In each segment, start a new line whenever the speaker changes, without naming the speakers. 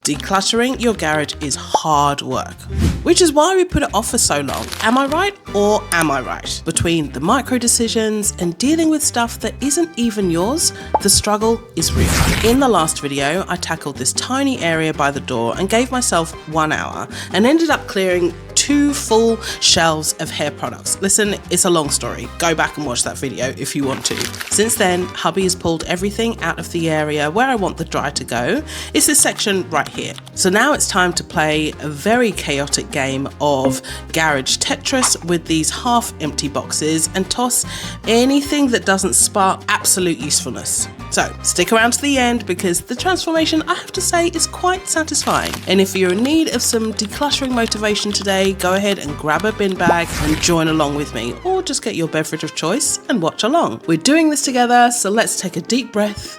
Decluttering your garage is hard work, which is why we put it off for so long. Am I right or am I right? Between the micro decisions and dealing with stuff that isn't even yours, the struggle is real. In the last video, I tackled this tiny area by the door and gave myself 1 hour and ended up clearing 2 full shelves of hair products. Listen, it's a long story. Go back and watch that video if you want to. Since then, Hubby has pulled everything out of the area where I want the dryer to go. It's this section right here. So now it's time to play a very chaotic game of Garage Tetris with these half empty boxes and toss anything that doesn't spark absolute usefulness. So stick around to the end because the transformation, I have to say, is quite satisfying. And if you're in need of some decluttering motivation today, go ahead and grab a bin bag and join along with me, or just get your beverage of choice and watch along. We're doing this together, so let's take a deep breath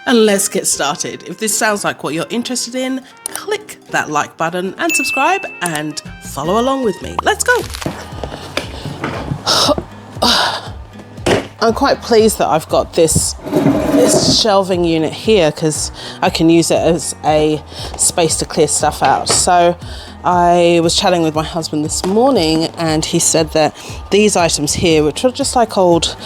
and let's get started. If this sounds like what you're interested in, click that like button and subscribe and follow along with me. Let's go. I'm quite pleased that I've got this shelving unit here because I can use it as a space to clear stuff out. So I was chatting with my husband this morning and he said that these items here, which are just like old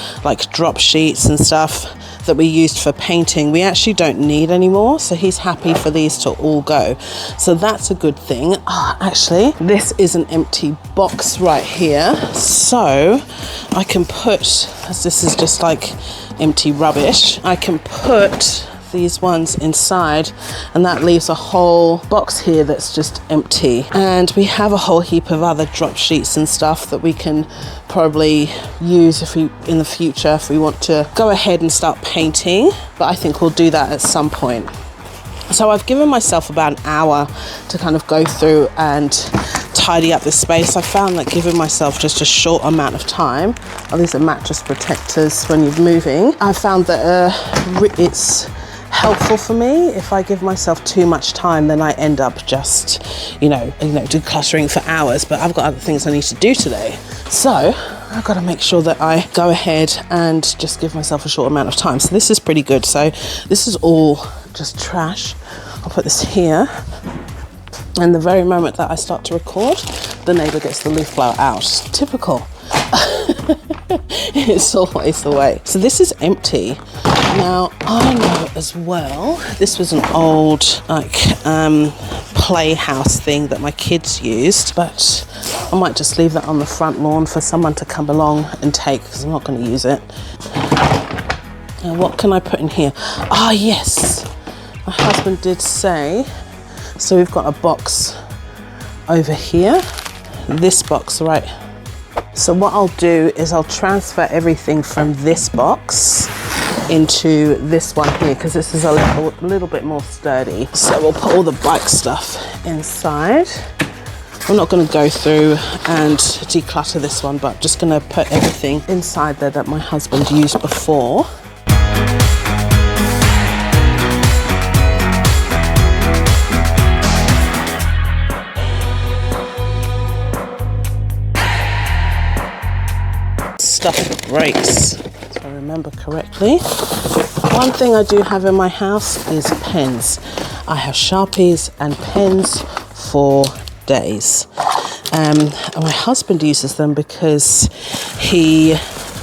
drop sheets and stuff that we used for painting, we actually don't need anymore, so he's happy for these to all go, so that's a good thing. Actually, this is an empty box right here, so I can put, as this is just like empty rubbish, I can put these ones inside and that leaves a whole box here that's just empty. And we have a whole heap of other drop sheets and stuff that we can probably use in the future if we want to go ahead and start painting, but I think we'll do that at some point. So I've given myself about an hour to kind of go through and tidy up this space. I found that giving myself just a short amount of time, these are mattress protectors when you're moving, I found that it's helpful for me. If I give myself too much time, then I end up just, decluttering for hours, but I've got other things I need to do today. So I've got to make sure that I go ahead and just give myself a short amount of time. So this is pretty good. So this is all just trash. I'll put this here. And the very moment that I start to record, the neighbour gets the leaf blower out. Typical. It's always the way. So this is empty. Now I know as well, this was an old playhouse thing that my kids used, but I might just leave that on the front lawn for someone to come along and take because I'm not going to use it. Now what can I put in here? Yes, my husband did say, so we've got a box over here, this box right. So what I'll do is I'll transfer everything from this box into this one here because this is a little bit more sturdy. So we'll put all the bike stuff inside. I'm not going to go through and declutter this one, but just going to put everything inside there that my husband used before. Stuff that breaks, if I remember correctly. One thing I do have in my house is pens. I have Sharpies and pens for days. And my husband uses them because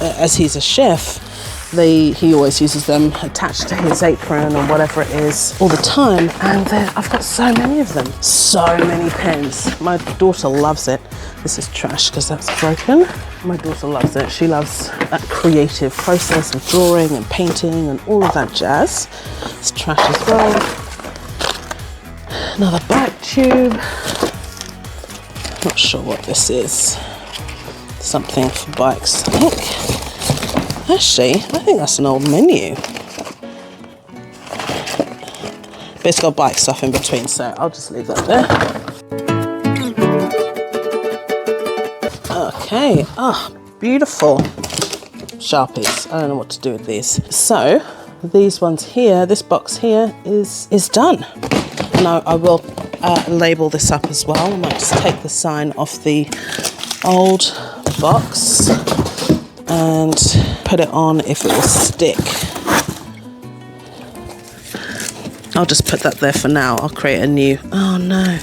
as he's a chef, he always uses them attached to his apron or whatever it is all the time. And I've got so many of them. So many pens. My daughter loves it. This is trash because that's broken. My daughter loves it. She loves that creative process of drawing and painting and all of that jazz. It's trash as well. Another bike tube. Not sure what this is. Something for bikes, I think. Actually, I think that's an old menu. But it's got bike stuff in between, so I'll just leave that there. Okay, beautiful Sharpies. I don't know what to do with these. So these ones here, this box here is done. And I will label this up as well. I might just take the sign off the old box and put it on if it will stick. I'll just put that there for now. I'll create a new, oh no.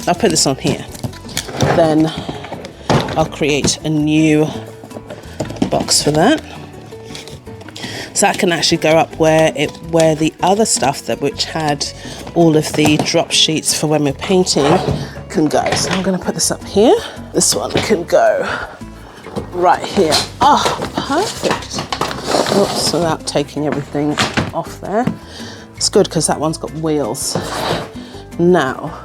I'll put this on here. Then I'll create a new box for that. So that can actually go up where the other stuff which had all of the drop sheets for when we're painting can go. So I'm going to put this up here. This one can go right here. Oh, perfect. Oops, without taking everything off there. It's good because that one's got wheels. Now,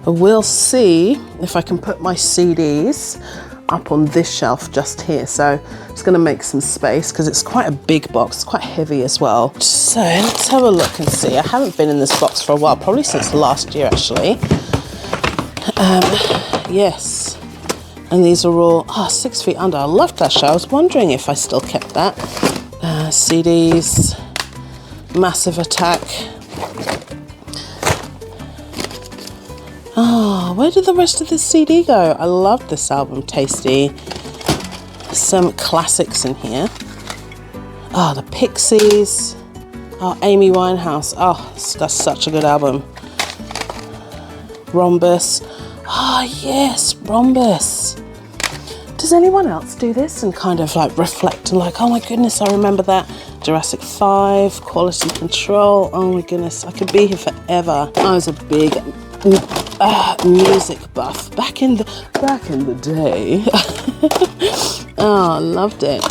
we'll see if I can put my CDs up on this shelf just here. So it's going to make some space because it's quite a big box. It's quite heavy as well. So let's have a look and see. I haven't been in this box for a while, probably since last year actually. Yes. And these are all 6 feet under. I loved that show. I was wondering if I still kept that. CDs, Massive Attack. Oh, where did the rest of the CD go? I love this album, Tasty. Some classics in here. Oh, the Pixies. Oh, Amy Winehouse. Oh, that's such a good album. Rhombus. Oh, yes, Rhombus. Does anyone else do this and kind of like reflect and like, oh my goodness, I remember that. Jurassic 5, Quality Control. Oh my goodness, I could be here forever. I was a big music buff back in the day. Oh, I loved it.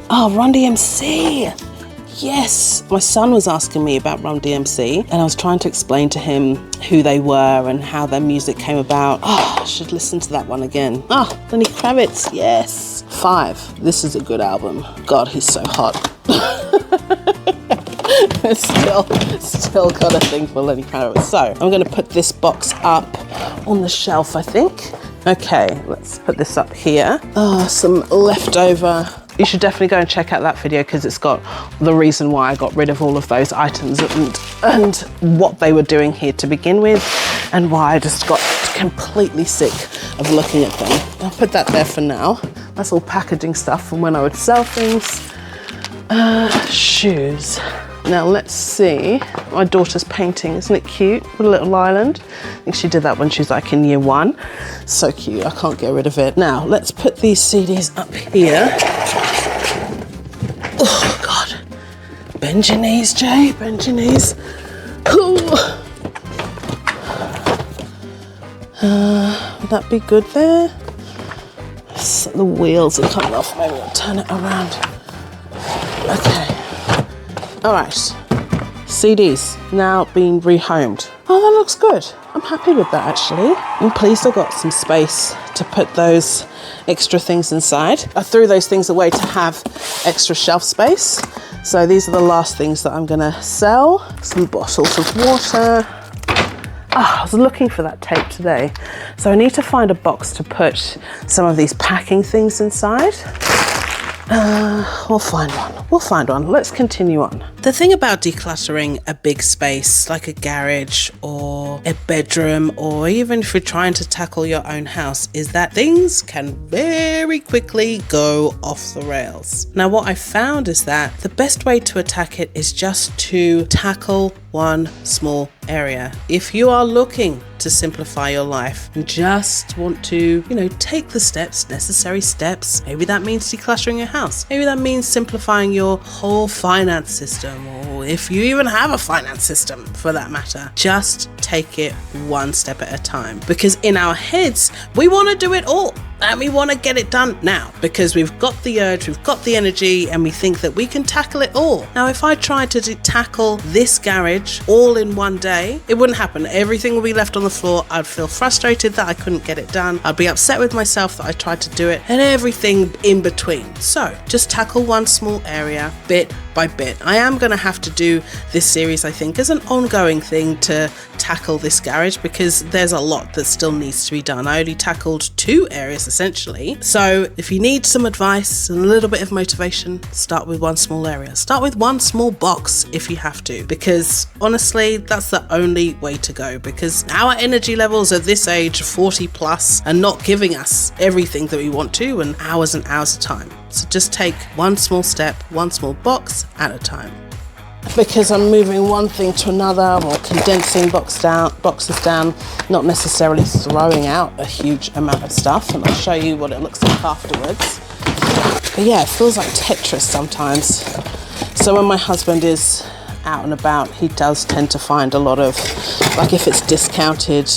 Oh, Run DMC. Yes, my son was asking me about Run DMC and I was trying to explain to him who they were and how their music came about. Oh, I should listen to that one again. Oh, Lenny Kravitz, yes. 5, this is a good album. God, he's so hot. Still got a thing for Lenny Kravitz. So I'm going to put this box up on the shelf, I think. Okay, let's put this up here. Oh, some leftover. You should definitely go and check out that video because it's got the reason why I got rid of all of those items and what they were doing here to begin with and why I just got completely sick of looking at them. I'll put that there for now. That's all packaging stuff from when I would sell things. Shoes. Now let's see, my daughter's painting, isn't it cute? With a little island. I think she did that when she was like in year 1. So cute, I can't get rid of it. Now let's put these CDs up here. Oh God, bend your knees, Jay, bend your knees. Would that be good there? So the wheels are coming off, maybe I'll turn it around. Okay. All right, CDs now being rehomed. Oh, that looks good. I'm happy with that actually. I'm pleased I got some space to put those extra things inside. I threw those things away to have extra shelf space. So these are the last things that I'm gonna sell. Some bottles of water. Oh, I was looking for that tape today. So I need to find a box to put some of these packing things inside. We'll find one. We'll find one. Let's continue on. The thing about decluttering a big space like a garage or a bedroom, or even if you're trying to tackle your own house, is that things can very quickly go off the rails. Now, what I found is that the best way to attack it is just to tackle one small area. If you are looking to simplify your life and just want to, take the steps, necessary steps, maybe that means decluttering your house. Maybe that means simplifying your whole finance system, or if you even have a finance system for that matter, just take it one step at a time. Because in our heads, we want to do it all. And we want to get it done now because we've got the urge, we've got the energy, and we think that we can tackle it all. Now, if I tried to tackle this garage all in one day, it wouldn't happen. Everything would be left on the floor. I'd feel frustrated that I couldn't get it done. I'd be upset with myself that I tried to do it, and everything in between. So just tackle one small area bit by bit. I am going to have to do this series, I think, as an ongoing thing to tackle this garage because there's a lot that still needs to be done. I only tackled 2 areas essentially. So if you need some advice and a little bit of motivation, start with one small area. Start with one small box if you have to, because honestly, that's the only way to go, because our energy levels at this age, 40 plus, are not giving us everything that we want to and hours of time. So just take one small step, one small box at a time. because I'm moving one thing to another or condensing boxes down, not necessarily throwing out a huge amount of stuff, and I'll show you what it looks like afterwards. But yeah, it feels like Tetris sometimes. So when my husband is out and about, he does tend to find a lot of, like if it's discounted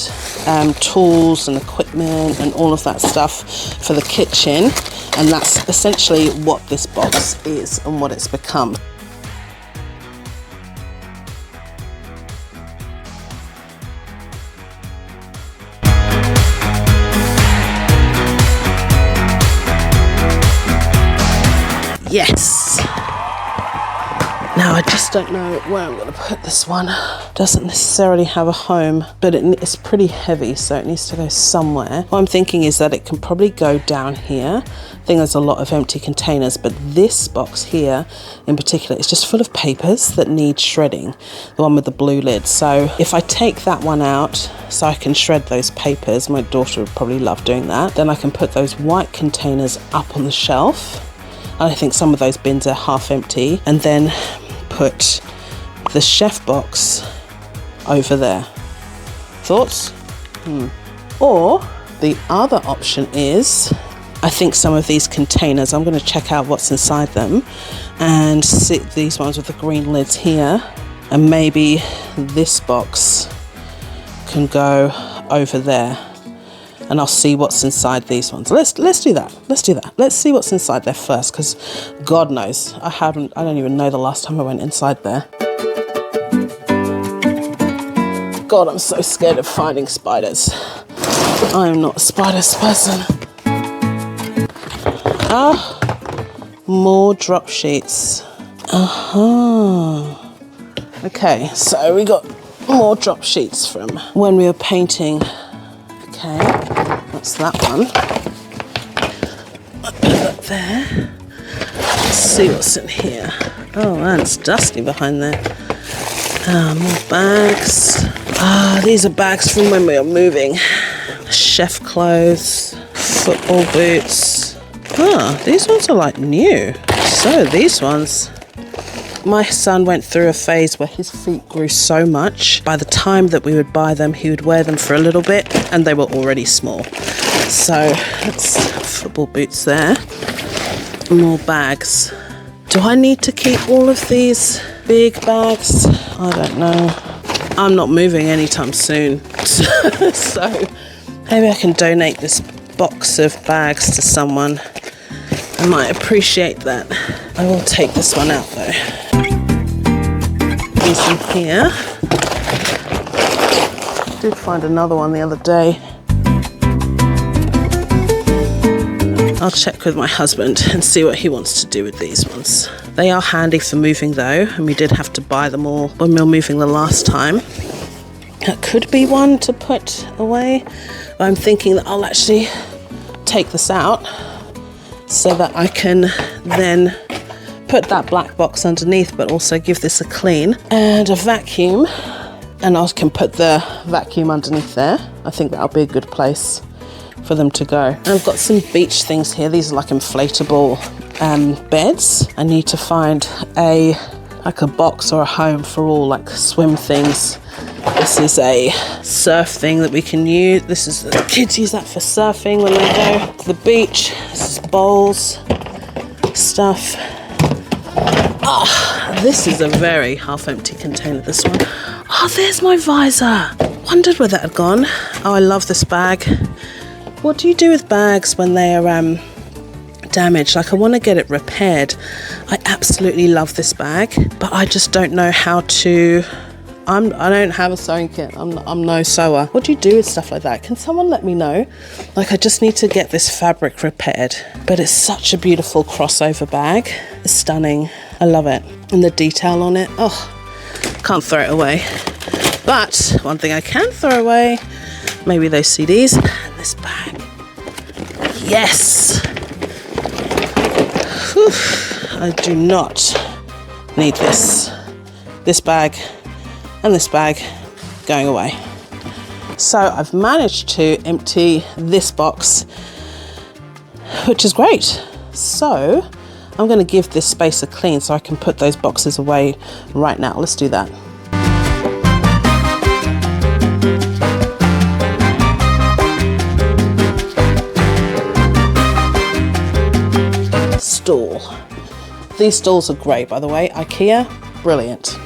tools and equipment and all of that stuff for the kitchen, and that's essentially what this box is and what it's become. Yes. Now I just don't know where I'm going to put this one. Doesn't necessarily have a home, but it's pretty heavy, so it needs to go somewhere. What I'm thinking is that it can probably go down here. I think there's a lot of empty containers, but this box here in particular is just full of papers that need shredding, the one with the blue lid. So if I take that one out so I can shred those papers, my daughter would probably love doing that, then I can put those white containers up on the shelf. And I think some of those bins are half empty, and then put the chef box over there. Thoughts? Or the other option is, I think some of these containers, I'm going to check out what's inside them and see these ones with the green lids here, and maybe this box can go over there. And I'll see what's inside these ones. Let's do that. Let's see what's inside there first, because God knows, I don't even know the last time I went inside there. God, I'm so scared of finding spiders. I am not a spiders person. More drop sheets. Okay, so we got more drop sheets from when we were painting. Okay, that's that one. I'll put that there. Let's see what's in here. Oh man, it's dusty behind there. More bags. These are bags from when we were moving. Chef clothes, football boots. These ones are like new. So these ones, my son went through a phase where his feet grew so much. By the time that we would buy them, he would wear them for a little bit and they were already small. So that's football boots there. More bags. Do I need to keep all of these big bags? I don't know. I'm not moving anytime soon. So maybe I can donate this box of bags to someone. I might appreciate that. I will take this one out though. These in here. I did find another one the other day. I'll check with my husband and see what he wants to do with these ones. They are handy for moving though, and we did have to buy them all when we were moving the last time. That could be one to put away. I'm thinking that I'll actually take this out so that I can then put that black box underneath, but also give this a clean and a vacuum, and I can put the vacuum underneath there. I think that'll be a good place for them to go. And I've got some beach things here. These are like inflatable beds. I need to find a box or a home for all like swim things. This is a surf thing that we can use. This is, the kids use that for surfing when they go to the beach. This is bowls, stuff. This is a very half-empty container, this one. There's my visor. Wondered where that had gone. I love this bag. What do you do with bags when they are damaged? Like, I want to get it repaired. I absolutely love this bag, but I just don't know how to. I don't have a sewing kit. I'm no sewer. What do you do with stuff like that? Can someone let me know? Like, I just need to get this fabric repaired. But it's such a beautiful crossover bag. It's stunning. I love it. And the detail on it. Can't throw it away. But one thing I can throw away, maybe those CDs and this bag. Yes. Whew. I do not need this. This bag and this bag going away. So I've managed to empty this box, which is great. So I'm going to give this space a clean so I can put those boxes away right now. Let's do that. Stool. These stools are great, by the way. IKEA, brilliant.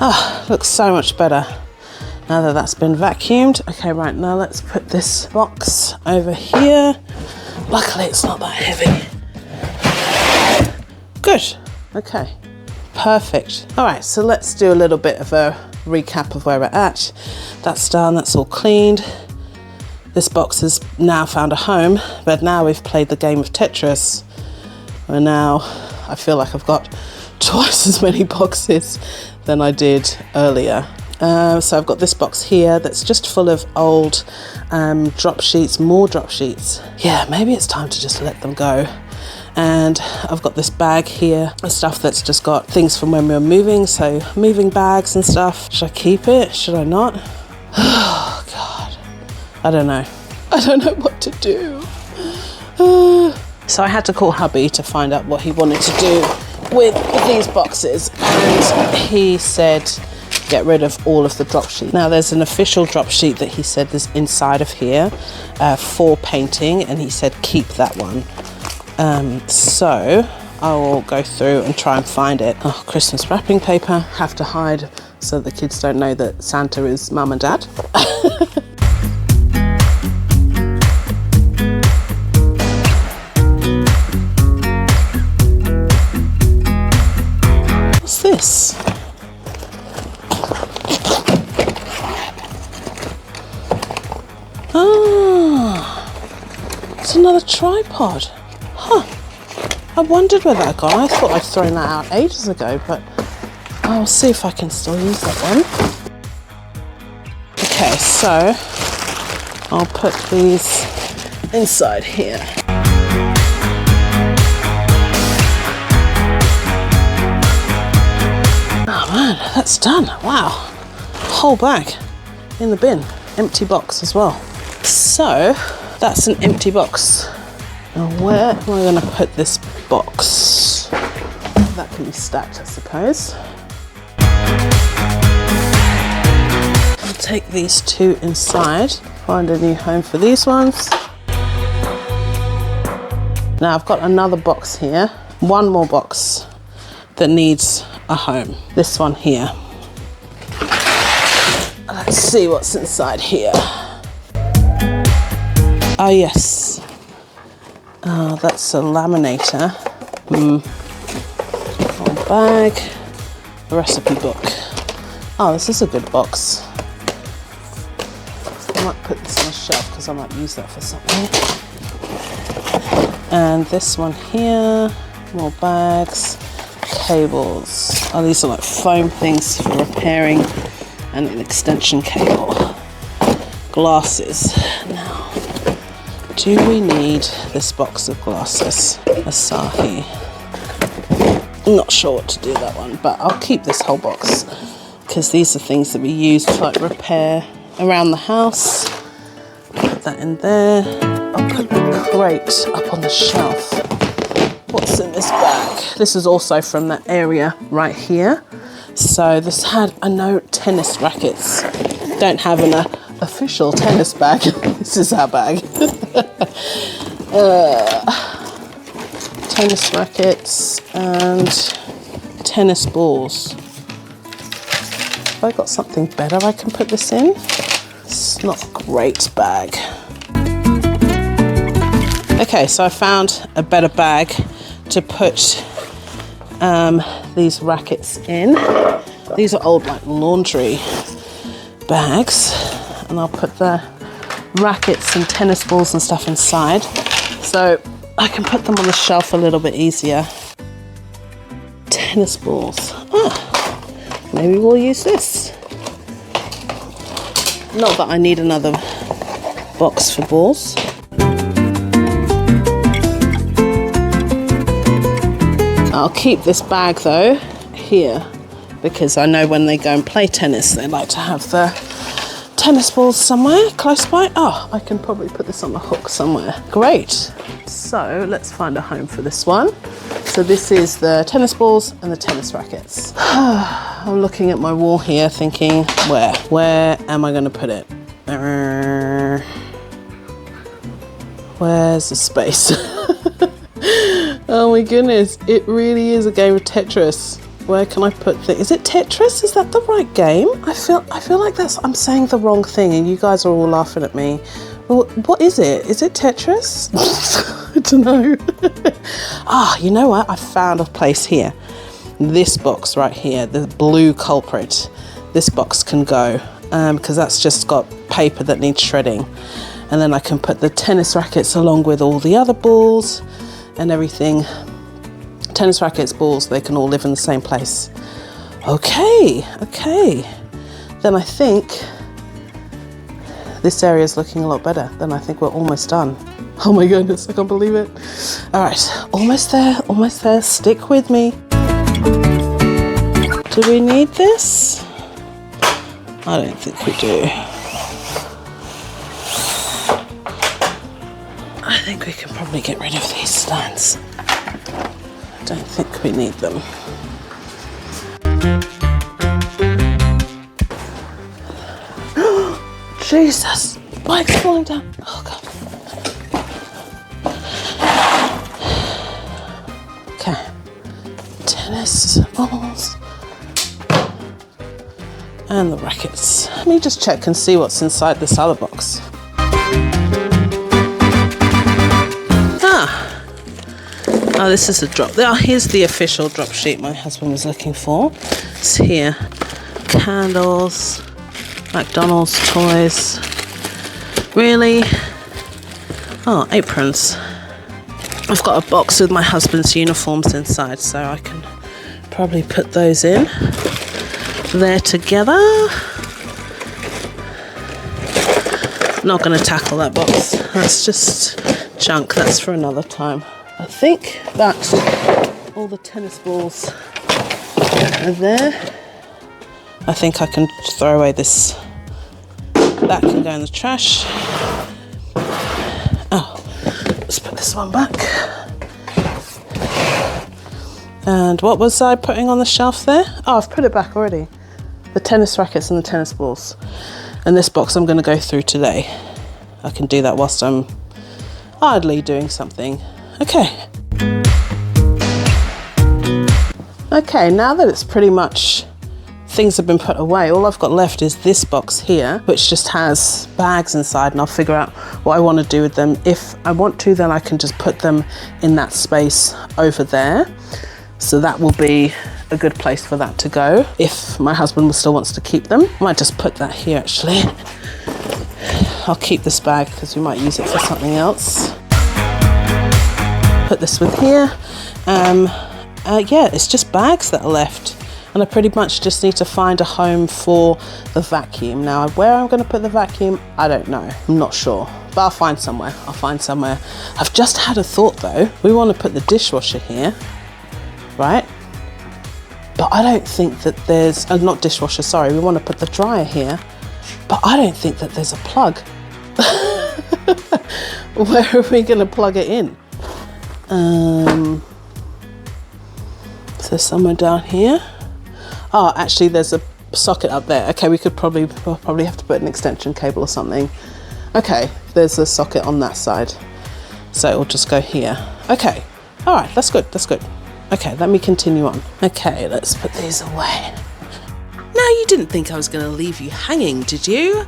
Ah, looks so much better now that that's been vacuumed. Okay, right, now let's put this box over here. Luckily it's not that heavy. Good, okay, perfect. All right, so let's do a little bit of a recap of where we're at. That's done, that's all cleaned. This box has now found a home, but now we've played the game of Tetris. And now I feel like I've got twice as many boxes than I did earlier. So I've got this box here that's just full of old drop sheets, more drop sheets. Yeah, maybe it's time to just let them go. And I've got this bag here of stuff that's just got things from when we were moving, so moving bags and stuff. Should I keep it? Should I not? Oh God, I don't know. I don't know what to do. So I had to call Hubby to find out what he wanted to do with these boxes, and he said get rid of all of the drop sheet. Now there's an official drop sheet that he said is inside of here for painting, and he said keep that one. So I will go through and try and find it. Oh, Christmas wrapping paper, have to hide so the kids don't know that Santa is mum and dad. What's this? Ah, it's another tripod. Huh. I wondered where that got. I thought I'd thrown that out ages ago, but I'll see if I can still use that one. Okay, so I'll put these inside here. Oh man, that's done. Wow. Whole bag in the bin. Empty box as well. So that's an empty box. Now where am I going to put this box? That can be stacked, I suppose. I'll take these two inside, find a new home for these ones. Now I've got another box here, one more box that needs a home. This one here. Let's see what's inside here. Oh yes. Oh, that's a laminator. Old bag. A recipe book. Oh, this is a good box. I might put this on a shelf because I might use that for something. And this one here. More bags. Cables. Oh, these are like foam things for repairing, and an extension cable. Glasses. Now, do we need this box of glasses? Asahi. I'm not sure what to do with that one, but I'll keep this whole box because these are things that we use to like repair around the house. Put that in there. I'll put the crate up on the shelf. What's in this bag? This is also from that area right here. So this had, I know, tennis rackets. Don't have an official tennis bag. This is our bag. Tennis rackets and tennis balls. Have I got something better I can put this in? It's not a great bag. Okay, so I found a better bag to put these rackets in. These are old like laundry bags, and I'll put the rackets and tennis balls and stuff inside so I can put them on the shelf a little bit easier. Tennis balls. Maybe we'll use this. Not that I need another box for balls. I'll keep this bag though here, because I know when they go and play tennis, they like to have the tennis balls somewhere close by. Oh, I can probably put this on the hook somewhere. Great. So let's find a home for this one. So this is the tennis balls and the tennis rackets. I'm looking at my wall here thinking, where am I going to put it? Where's the space? Oh my goodness, it really is a game of Tetris. Where can I put things? Is it Tetris? Is that the right game? I feel like I'm saying the wrong thing and you guys are all laughing at me. Well, what is it? Is it Tetris? I don't know. You know what? I found a place here. This box right here, the blue culprit. This box can go because that's just got paper that needs shredding. And then I can put the tennis rackets along with all the other balls and everything. Tennis rackets, balls, they can all live in the same place. Okay. Then I think this area is looking a lot better. Then I think we're almost done. Oh my goodness, I can't believe it. All right, almost there. Stick with me. Do we need this? I don't think we do. I think we can probably get rid of these stands. I don't think we need them. Jesus, bike's falling down. Oh God. Okay, tennis balls and the rackets. Let me just check and see what's inside this other box. Oh, this is a drop. Oh, here's the official drop sheet my husband was looking for. It's here. Candles, McDonald's toys. Really? Oh, aprons. I've got a box with my husband's uniforms inside, so I can probably put those in there together. Not going to tackle that box. That's just junk. That's for another time. I think that all the tennis balls are there. I think I can throw away this. That can go in the trash. Oh, let's put this one back. And what was I putting on the shelf there? Oh, I've put it back already. The tennis rackets and the tennis balls. And this box I'm going to go through today. I can do that whilst I'm idly doing something. Okay. Okay, now that it's pretty much things have been put away, all I've got left is this box here, which just has bags inside, and I'll figure out what I want to do with them. If I want to, then I can just put them in that space over there. So that will be a good place for that to go. If my husband still wants to keep them, I might just put that here actually. I'll keep this bag because we might use it for something else. Put this with here. Yeah, it's just bags that are left, and I pretty much just need to find a home for the vacuum. Now, where I'm going to put the vacuum, I don't know. I'm not sure, but I'll find somewhere. I've just had a thought though. We want to put the dishwasher here, right? But I don't think that there's not dishwasher. Sorry, we want to put the dryer here, but I don't think that there's a plug. Where are we going to plug it in? So somewhere down here. Oh, actually there's a socket up there. Okay, we'll probably have to put an extension cable or something. Okay, there's a socket on that side. So it'll just go here. Okay, all right, that's good. Okay, let me continue on. Okay, let's put these away. Now, you didn't think I was going to leave you hanging, did you?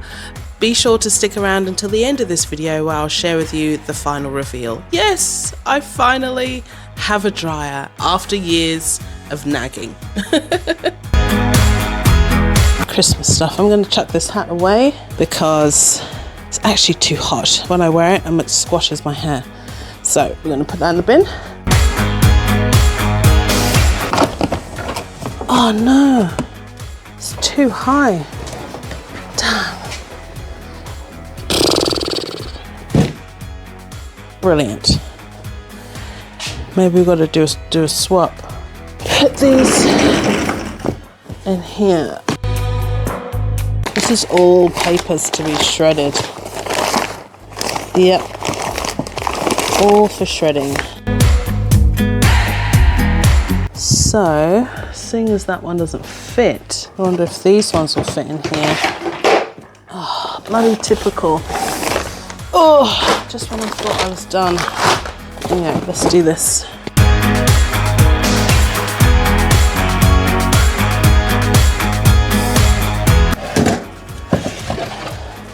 Be sure to stick around until the end of this video where I'll share with you the final reveal. Yes, I finally have a dryer after years of nagging. Christmas stuff. I'm going to chuck this hat away because it's actually too hot. When I wear it, it squashes my hair. So we're going to put that in the bin. Oh no, it's too high. Damn. Brilliant. Maybe we've got to do a swap. put these in here. This is all papers to be shredded. Yep, all for shredding. So, seeing as that one doesn't fit, I wonder if these ones will fit in here. Oh, bloody typical. Oh, just when I thought I was done. Anyway, let's do this.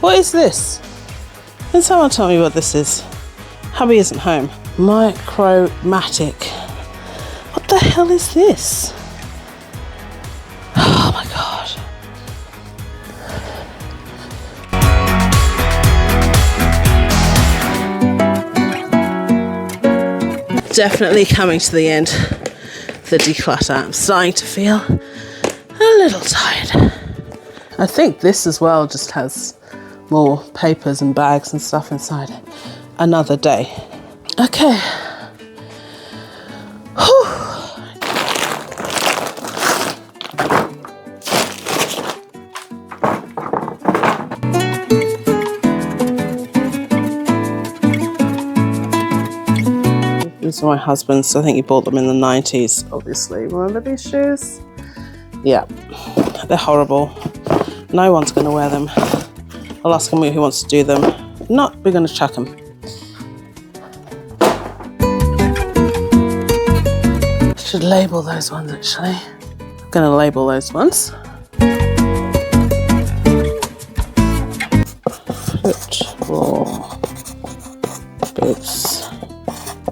What is this? Can someone tell me what this is? Hubby isn't home. Micromatic. What the hell is this? Oh my God. Definitely coming to the end. The declutter. I'm starting to feel a little tired. I think this as well just has more papers and bags and stuff inside. Another day. Okay. Whew. These are my husband's. I think he bought them in the 90s, obviously. Remember these shoes? Yeah. They're horrible. No one's going to wear them. I'll ask him who wants to do them. If not, we're going to chuck them. Should label those ones actually. I'm going to label those ones. Football boots.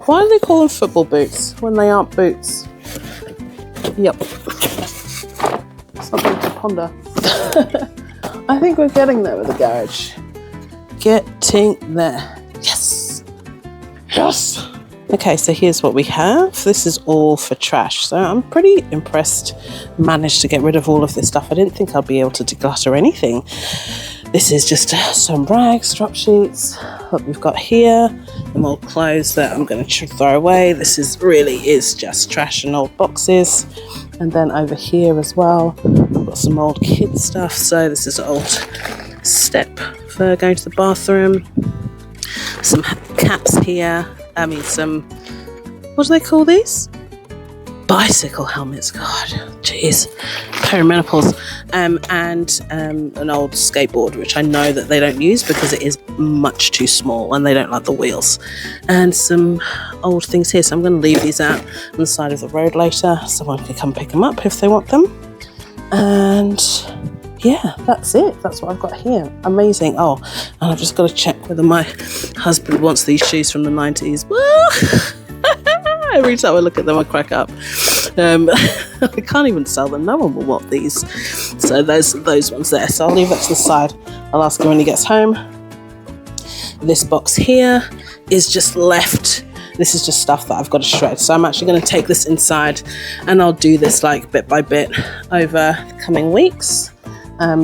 Why do they call them football boots when they aren't boots? Yep. Something to ponder. I think we're getting there with the garage. Getting there. Yes. Yes. Okay, so here's what we have. This is all for trash. So I'm pretty impressed. Managed to get rid of all of this stuff. I didn't think I'd be able to declutter anything. This is just some rags, drop sheets. What we've got here, some old clothes that I'm going to throw away. This really is just trash and old boxes. And then over here as well, I've got some old kid stuff. So this is an old step for going to the bathroom. Some caps here. Some, what do they call these? Bicycle helmets. God, jeez. Perimenopause. And an old skateboard, which I know that they don't use because it is much too small and they don't like the wheels. And some old things here. So I'm going to leave these out on the side of the road later. Someone can come pick them up if they want them. And yeah, that's it. That's what I've got here. Amazing. Oh, and I've just got to check whether my husband wants these shoes from the 90s. Well, every time I look at them, I crack up. I can't even sell them. No one will want these. So those ones there. So I'll leave that to the side. I'll ask him when he gets home. This box here is just left. This is just stuff that I've got to shred. So I'm actually going to take this inside and I'll do this like bit by bit over the coming weeks.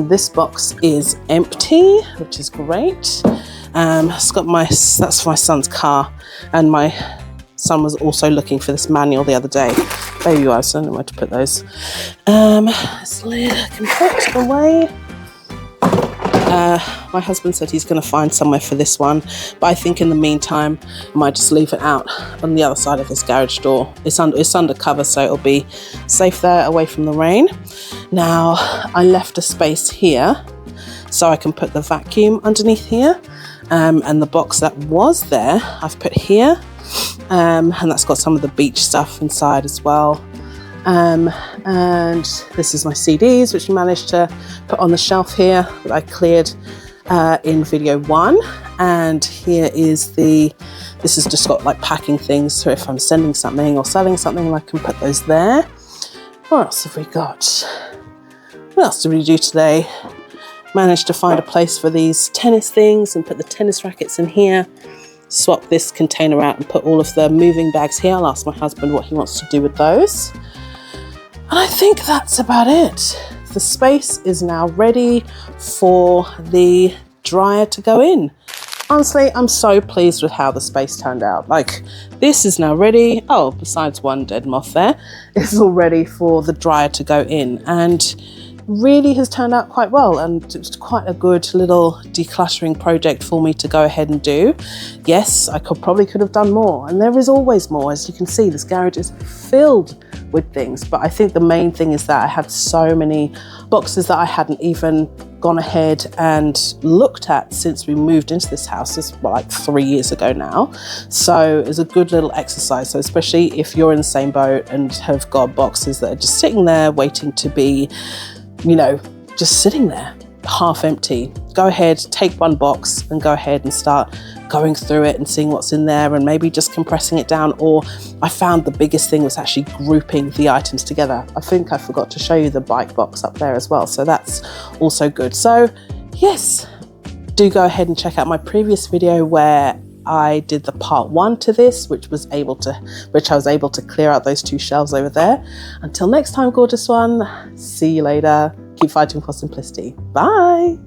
This box is empty, which is great. It's got that's my son's car, and my son was also looking for this manual the other day. Baby wipes, I don't know where to put those. This lid I can put away. My husband said he's going to find somewhere for this one, but I think in the meantime I might just leave it out on the other side of this garage door. It's under cover, so it'll be safe there, away from the rain. Now I left a space here so I can put the vacuum underneath here, and the box that was there I've put here, and that's got some of the beach stuff inside as well. And this is my CDs, which I managed to put on the shelf here that I cleared in video 1. And here is this has just got like packing things, so if I'm sending something or selling something, I can put those there. What else have we got? What else did we do today? Managed to find a place for these tennis things and put the tennis rackets in here. Swap this container out and put all of the moving bags here. I'll ask my husband what he wants to do with those. And I think that's about it. The space is now ready for the dryer to go in. honestly, I'm so pleased with how the space turned out. Like, this is now ready. Oh, besides one dead moth there, it's all ready for the dryer to go in, and really has turned out quite well, and it was quite a good little decluttering project for me to go ahead and do. Yes, I probably could have done more, and there is always more. As you can see, this garage is filled with things, but I think the main thing is that I had so many boxes that I hadn't even gone ahead and looked at since we moved into this house. It's like 3 years ago now, so it's a good little exercise. So especially if you're in the same boat and have got boxes that are just sitting there waiting to be, you know, just sitting there half empty, go ahead, take one box and go ahead and start going through it and seeing what's in there, and maybe just compressing it down. Or I found the biggest thing was actually grouping the items together. I think I forgot to show you the bike box up there as well, so that's also good. So yes, do go ahead and check out my previous video where I did the part 1 to this, which I was able to clear out those 2 shelves over there. Until next time, gorgeous one, see you later. Keep fighting for simplicity. Bye.